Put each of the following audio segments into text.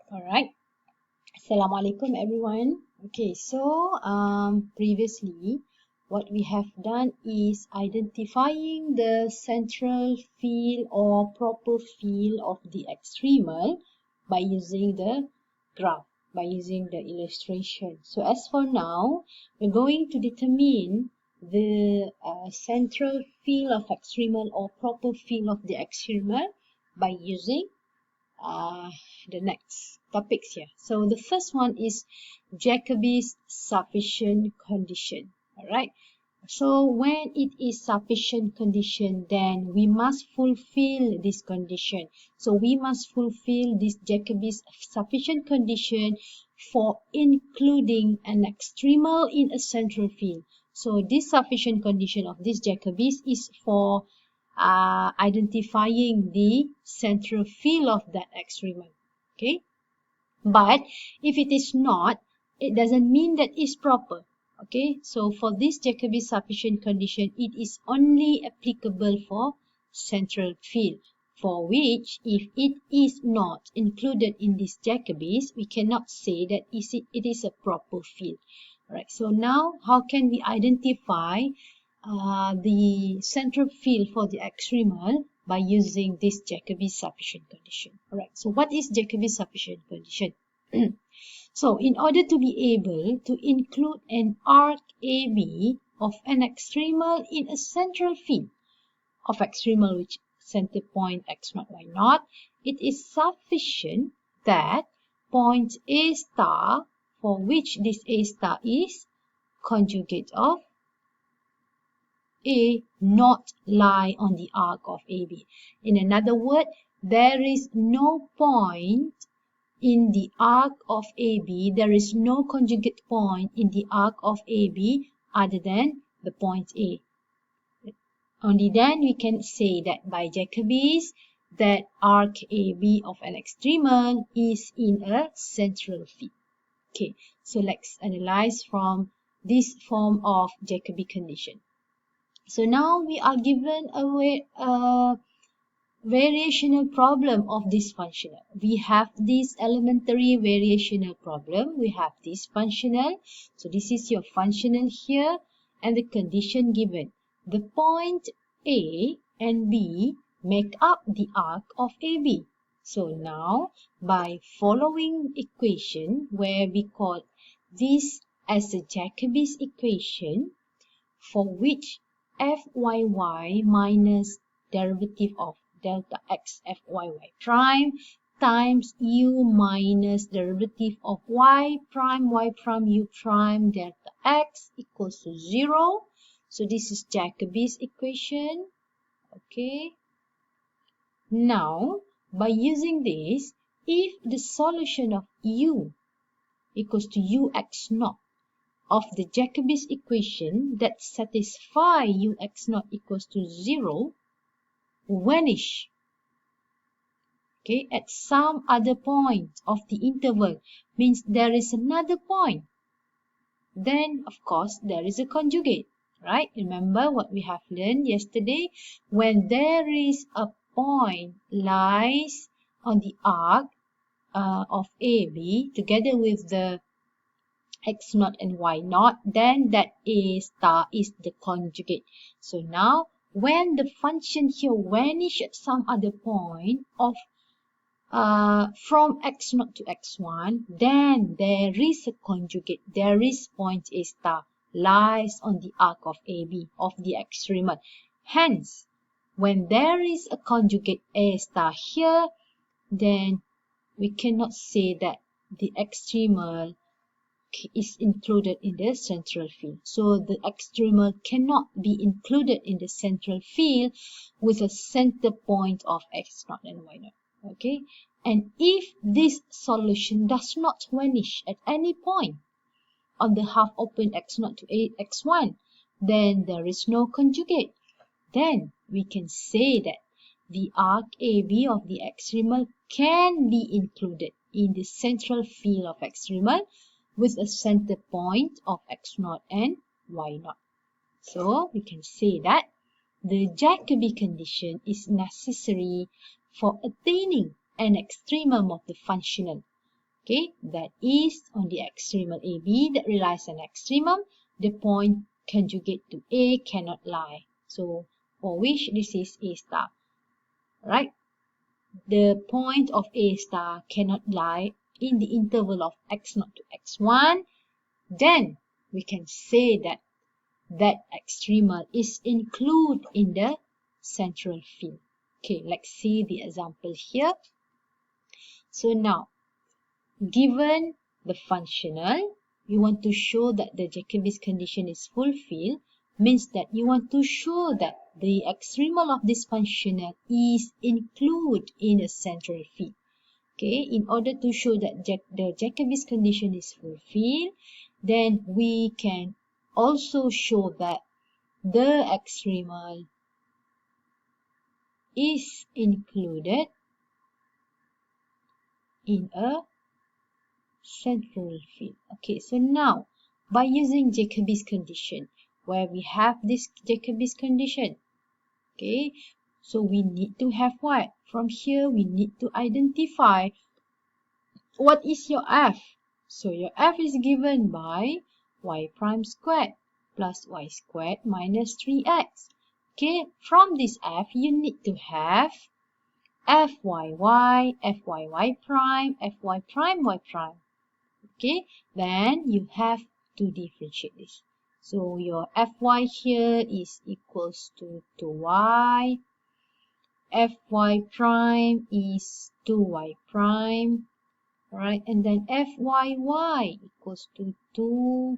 Alright. Assalamualaikum everyone. Okay, so previously what we have done is identifying the central field or proper field of the extremal by using the graph, by using the illustration. So as for now, we're going to determine the central field of extremal or proper field of the extremal by using uh, the next topics here. So the first one is Jacobi's sufficient condition. Alright. So when it is sufficient condition, then we must fulfill this condition. So we must fulfill this Jacobi's sufficient condition for including an extremal in a central field. So this sufficient condition of this Jacobi's is for identifying the central field of that extremal. Okay, but if it is not, it doesn't mean that it's proper. Okay, so for this Jacobi sufficient condition, it is only applicable for central field, for which if it is not included in this Jacobi's, we cannot say that it is a proper field. Alright, so now how can we identify the central field for the extremal by using this Jacobi sufficient condition? Alright, so what is Jacobi sufficient condition? So in order to be able to include an arc AB of an extremal in a central field of extremal which center point x0, y0, it is sufficient that point A star, for which this A star is conjugate of A, not lie on the arc of AB. In another word, there is no point in the arc of AB, there is no conjugate point in the arc of AB other than the point A. Only then we can say that by Jacobi's that arc AB of an extremal is in a central field. Okay, so let's analyze from this form of Jacobi condition. So now we are given a variational problem of this functional. We have this elementary variational problem. We have this functional. So this is your functional here and the condition given. The point A and B make up the arc of AB. So now by following equation where we call this as a Jacobi's equation, for which fyy minus derivative of delta x fyy prime times u minus derivative of y prime u prime delta x equals to 0. So this is Jacobi's equation. Okay. Now, by using this, if the solution of u equals to ux0 of the Jacobi's equation that satisfy ux0 equals to 0 vanish, okay, at some other point of the interval, means there is another point, then of course there is a conjugate, right? Remember what we have learned yesterday? When there is a point lies on the arc of AB together with the x0 and y0, then that A star is the conjugate. So now when the function here vanish at some other point of from x0 to x1, then there is a conjugate. There is point A star lies on the arc of AB of the extremal. Hence, when there is a conjugate A star here, then we cannot say that the extremal is included in the central field. So the extremal cannot be included in the central field with a center point of x0 and y0. Okay, and if this solution does not vanish at any point on the half open x0 to x1, then there is no conjugate. Then we can say that the arc AB of the extremal can be included in the central field of extremal with a center point of x0 and y0. So we can say that the Jacobi condition is necessary for attaining an extremum of the functional Okay, that is on the extremal AB that relies on extremum. The point conjugate to A cannot lie. So for which this is A star. Right? The point of A star cannot lie in the interval of x0 to x1. Then we can say that that extremal is included in the central field. Okay, let's see the example here. So now, given the functional, you want to show that the Jacobi's condition is fulfilled, means that you want to show that the extremal of this functional is included in a central field. Okay, in order to show that the Jacobi's condition is fulfilled, then we can also show that the extremal is included in a central field. Okay, so now by using Jacobi's condition, where we have this Jacobi's condition, okay, so we need to have what? From here, we need to identify what is your f. So your f is given by y prime squared plus y squared minus 3x. Okay, from this f, you need to have fyy, fyy prime, fy prime, y prime. Okay, then you have to differentiate this. So your fy here is equals to 2y, fy prime is 2y prime, right? And then fyy equals to 2,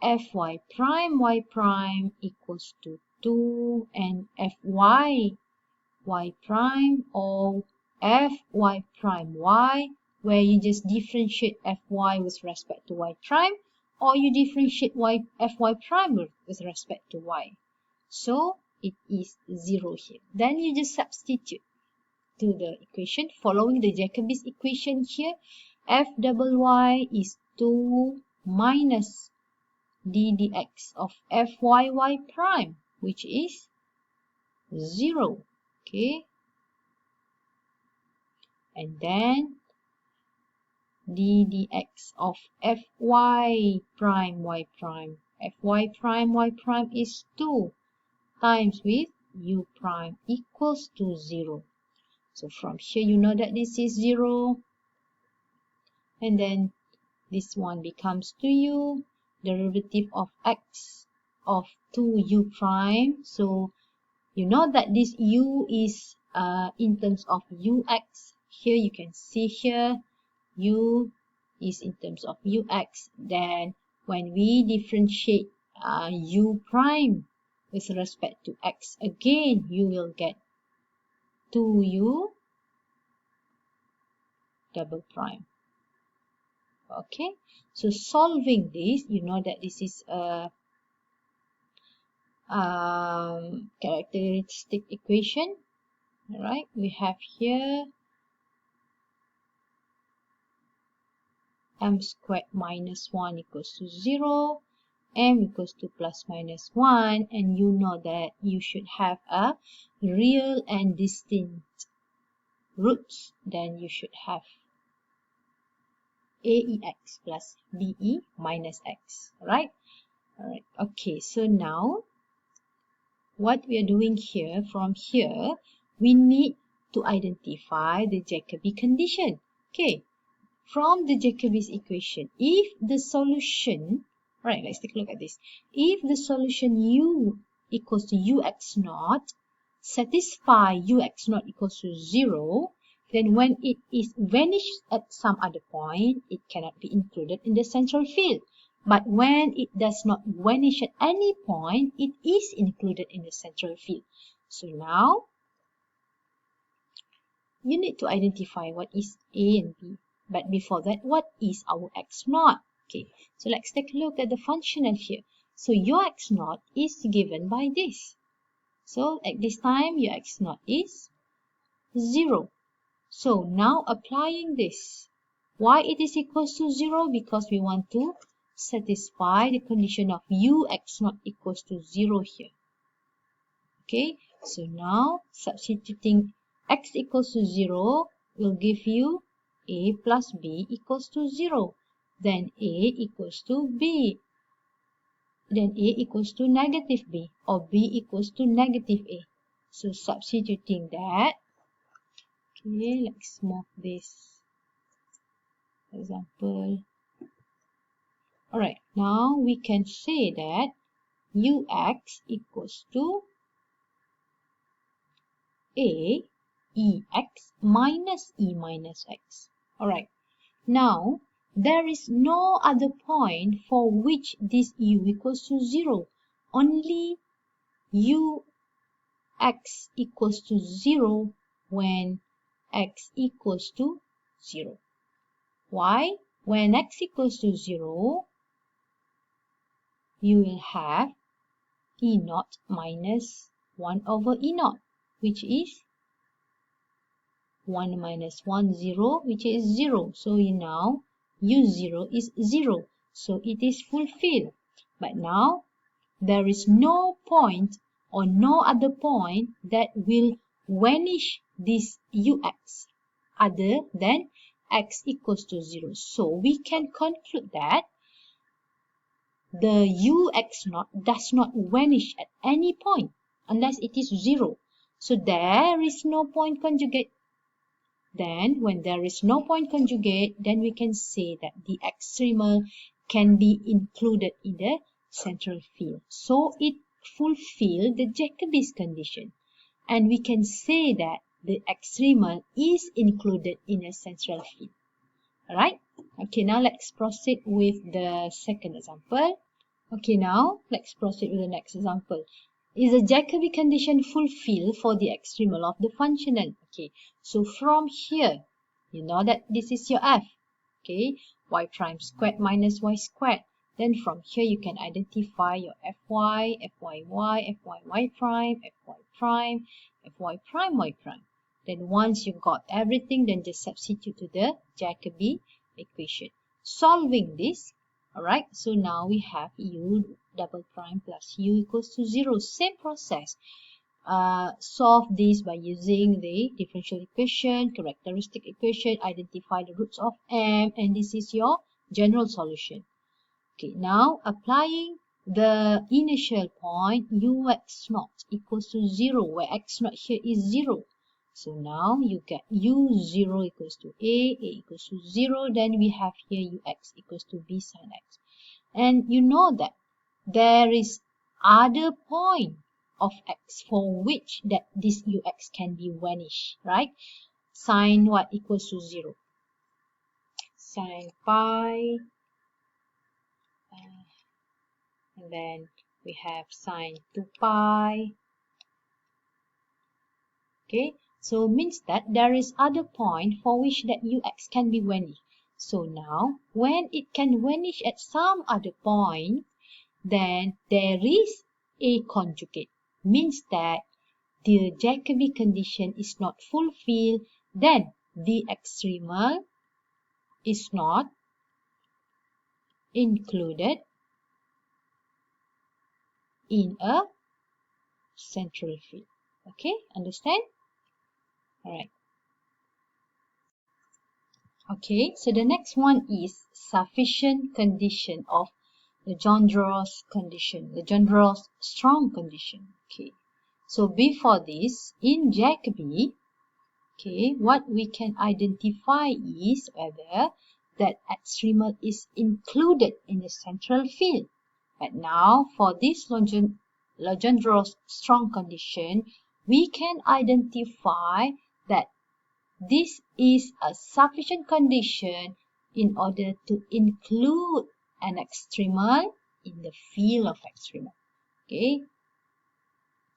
fy prime y prime equals to 2, and fy y prime or fy prime y, where you just differentiate fy with respect to y prime, or you differentiate fy prime with respect to y. So it is 0 here. Then you just substitute to the equation following the Jacobi's equation here. F double y is 2 minus d dx of fyy prime, which is 0. Okay, and then d dx of fy prime y prime, fy prime y prime is 2 times with u prime equals to 0. So from here you know that this is 0, and then this one becomes 2u, derivative of x of 2u prime. So you know that this u is in terms of ux. Here you can see here u is in terms of ux. Then when we differentiate u prime with respect to x, again you will get 2u double prime. Okay, so solving this, you know that this is a characteristic equation. All right, we have here m squared minus 1 equals to 0, m equals to plus minus 1, and you know that you should have a real and distinct roots. Then you should have aex plus be minus x. Alright? Alright. Okay, so now what we are doing here, from here, we need to identify the Jacobi condition. Okay, from the Jacobi's equation, if the solution, right, let's take a look at this. If the solution u equals to ux naught satisfy ux naught equals to 0, then when it is vanished at some other point, it cannot be included in the central field. But when it does not vanish at any point, it is included in the central field. So now, you need to identify what is A and B. But before that, what is our x naught? Okay, so let's take a look at the functional here. So your x naught is given by this. So at this time, your x naught is 0. So now applying this, why it is equals to 0? Because we want to satisfy the condition of ux naught equals to 0 here. Okay, so now substituting x equals to 0 will give you A plus B equals to 0. Then A equals to B. Then A equals to negative B, or B equals to negative A. So substituting that, okay, let's move this example. Alright, now we can say that Ux equals to A Ex minus E minus X. Alright, now there is no other point for which this U equals to 0. Only Ux equals to 0 when X equals to 0. Why? When X equals to 0, you will have E naught minus 1 over E naught, which is 1 minus 1, 0, which is 0. So now U0 is 0. So it is fulfilled. But now there is no point or no other point that will vanish this Ux other than X equals to 0. So we can conclude that the Ux naught does not vanish at any point unless it is 0. So there is no point conjugate. Then when there is no point conjugate, then we can say that the extremal can be included in the central field. So it fulfills the Jacobi's condition. And we can say that the extremal is included in a central field. Alright? Okay, now let's proceed with the second example. Okay, now let's proceed with the next example. Is the Jacobi condition fulfilled for the extremal of the functional? Okay, so from here, you know that this is your f. Okay, y prime squared minus y squared. Then from here, you can identify your fy, fyy, fyy prime, fy prime, fy prime, y prime. Then once you got everything, then just substitute to the Jacobi equation. Solving this, alright, so now we have u double prime plus u equals to 0. Same process. Solve this by using the differential equation, characteristic equation, identify the roots of m, and this is your general solution. Okay, now applying the initial point ux naught equals to 0, where x naught here is 0. So now you get u0 equals to a equals to 0. Then we have here ux equals to b sin x. And you know that there is other point of x for which that this ux can be vanished, right? Sine what equals to 0? Sine pi. And then we have sine 2 pi. Okay, so means that there is other point for which that ux can be vanished. So now, when it can vanish at some other point, then there is a conjugate. Means that the Jacobi condition is not fulfilled, then the extremal is not included in a central field. Okay, understand? Alright. Okay, so the next one is sufficient condition of Legendre's condition, Legendre's strong condition. Okay, so before this, in Jacobi, okay, what we can identify is whether that extremal is included in the central field. But now, for this Legendre's strong condition, we can identify that this is a sufficient condition in order to include an extremal in the field of extremal. Okay.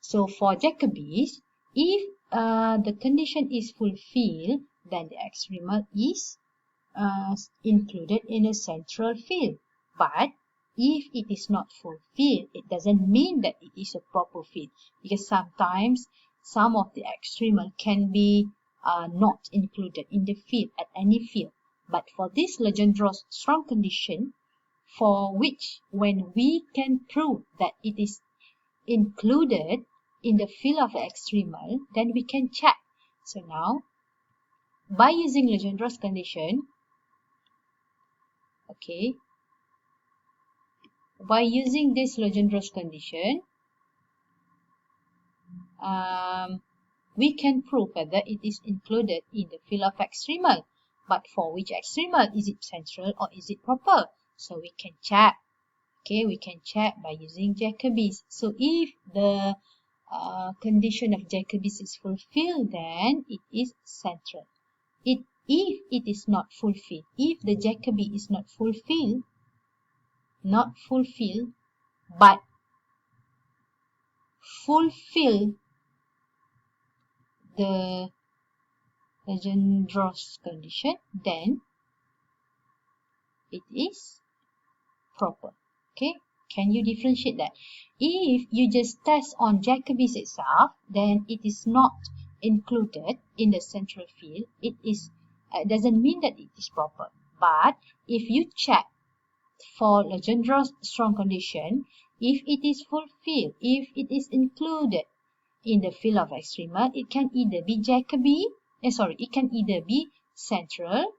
So for Jacobi's, if the condition is fulfilled, then the extremal is included in a central field. But if it is not fulfilled, it doesn't mean that it is a proper field, because sometimes some of the extremal can be not included in the field at any field. But for this Legendre's strong condition, for which when we can prove that it is included in the field of extremal, then we can check. So now by using Legendre's condition, okay, by using this Legendre's condition, we can prove whether it is included in the field of extremal. But for which extremal? Is it central or is it proper? So we can check. Okay, we can check by using Jacobi's. So if the condition of Jacobi's is fulfilled, then it is central. If it is not fulfilled, if the Jacobi is not fulfilled, but fulfill the Legendre's condition, then it is proper. Okay, can you differentiate that? If you just test on Jacobi's itself, then it is not included in the central field. It is doesn't mean that it is proper. But if you check for Legendre's strong condition, if it is fulfilled, if it is included in the field of extremal, it can either be it can either be central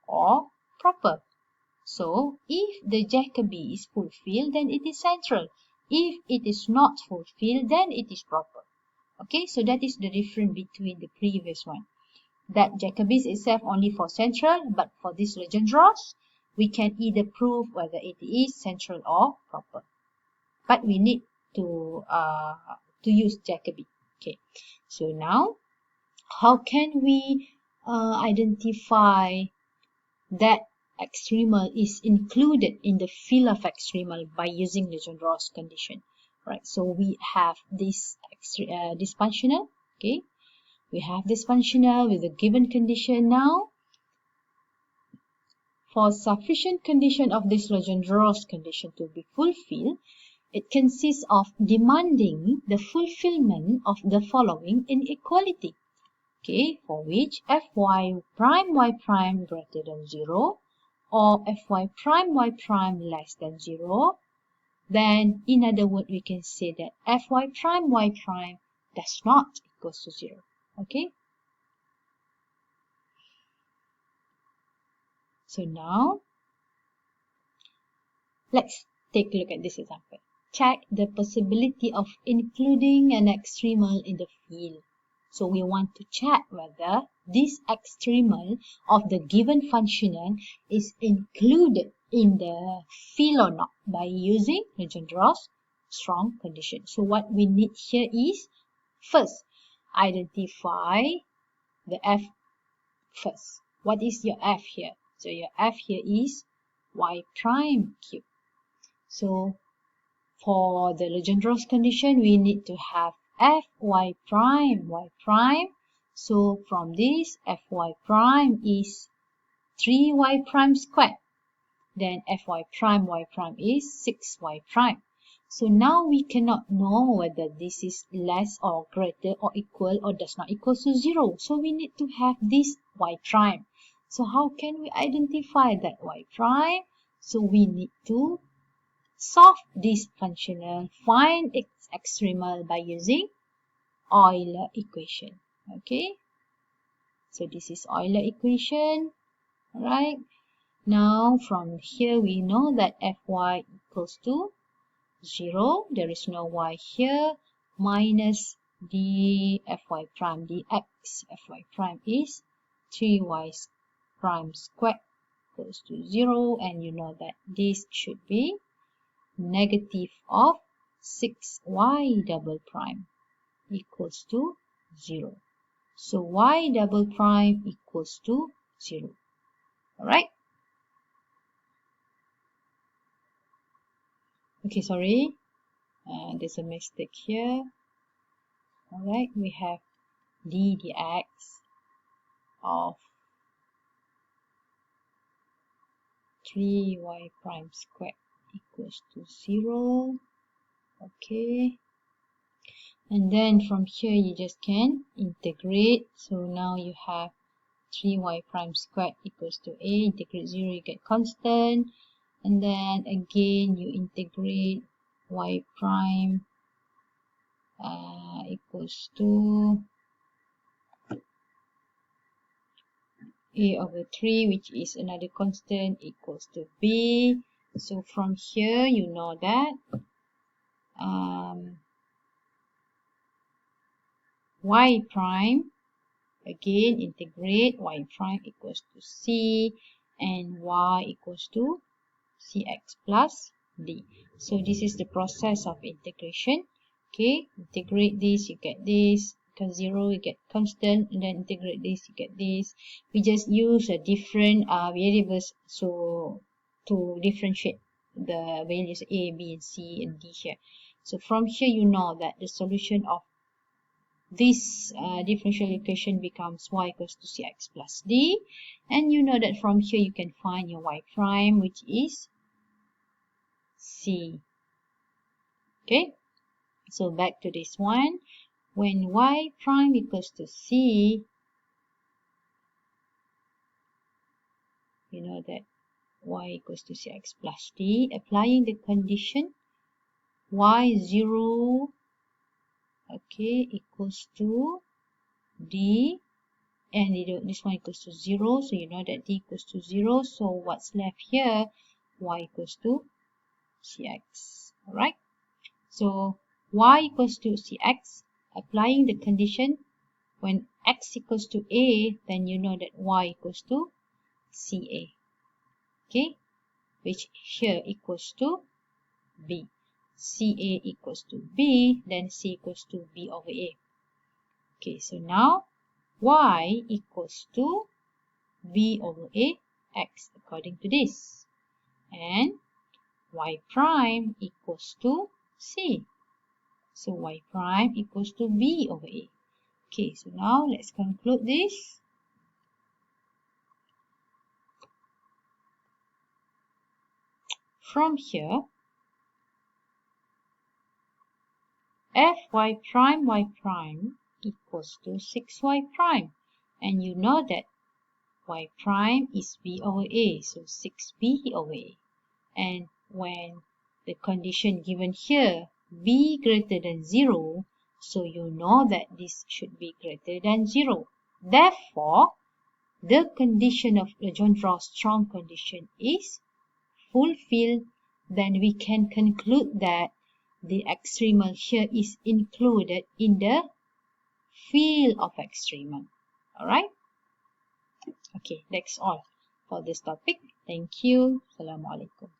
or proper. So, if the Jacobi is fulfilled, then it is central. If it is not fulfilled, then it is proper. Okay, so that is the difference between the previous one. That Jacobi is itself only for central, but for this Legendre's, we can either prove whether it is central or proper. But we need to use Jacobi. Okay, so now, how can we identify that extremal is included in the field of extremal by using Legendre's condition? Right, so we have this functional. Okay, we have this functional with a given condition. Now, for sufficient condition of this Legendre's condition to be fulfilled, it consists of demanding the fulfillment of the following inequality. Okay, for which fy prime y prime greater than 0 or fy prime y prime less than 0, then in other words we can say that fy prime y prime does not equals to 0. Okay, so now let's take a look at this example. Check the possibility of including an extremal in the field. So we want to check whether this extremal of the given functional is included in the field or not by using Legendre's strong condition. So what we need here is, first, identify the f first. What is your f here? So your f here is y prime cube. So for the Legendre's condition, we need to have fy prime y prime. So from this, fy prime is 3y prime squared. Then fy prime y prime is 6y prime. So now we cannot know whether this is less or greater or equal or does not equal to 0. So we need to have this y prime. So how can we identify that y prime? So we need to solve this functional, find its extremal by using Euler equation. Okay, so this is Euler equation. Alright, now from here we know that fy equals to 0. There is no y here. Minus d fy prime dx. Fy prime is 3y prime squared equals to 0. And you know that this should be negative of 6y double prime equals to 0. So y double prime equals to 0. Alright. Okay, sorry. There's a mistake here. Alright, we have d dx of 3y prime squared equals to 0. Okay, and then from here you just can integrate. So now you have 3y prime squared equals to a, integrate 0, you get constant, and then again you integrate y prime equals to A over 3, which is another constant, equals to B. So from here, you know that y prime, again integrate, y prime equals to C, and y equals to Cx plus D. So this is the process of integration. Okay, integrate this, you get this. Because 0, you get constant, and then integrate this, you get this. We just use a different variables so to differentiate the values A, B, and C, and D here. So from here, you know that the solution of this differential equation becomes y equals to Cx plus D. And you know that from here, you can find your y prime, which is C. Okay, so back to this one. When y prime equals to C, you know that y equals to Cx plus D. Applying the condition, y0, okay, equals to D. And this one equals to 0. So you know that D equals to 0. So what's left here? Y equals to Cx. Alright. So y equals to Cx. Applying the condition, when x equals to A, then you know that y equals to Ca. Okay, which here equals to B. Ca equals to B, then C equals to B over A. Okay, so now y equals to B over A x according to this. And y prime equals to C. So y prime equals to B over A. Okay, so now let's conclude this. From here, fy prime y prime equals to 6y prime. And you know that y prime is B over A, so 6B over A. And when the condition given here, B greater than 0, so you know that this should be greater than 0. Therefore, the condition of Legendre's strong condition is fulfilled. Then we can conclude that the extremal here is included in the field of extremum. Alright? Okay, that's all for this topic. Thank you. Assalamualaikum.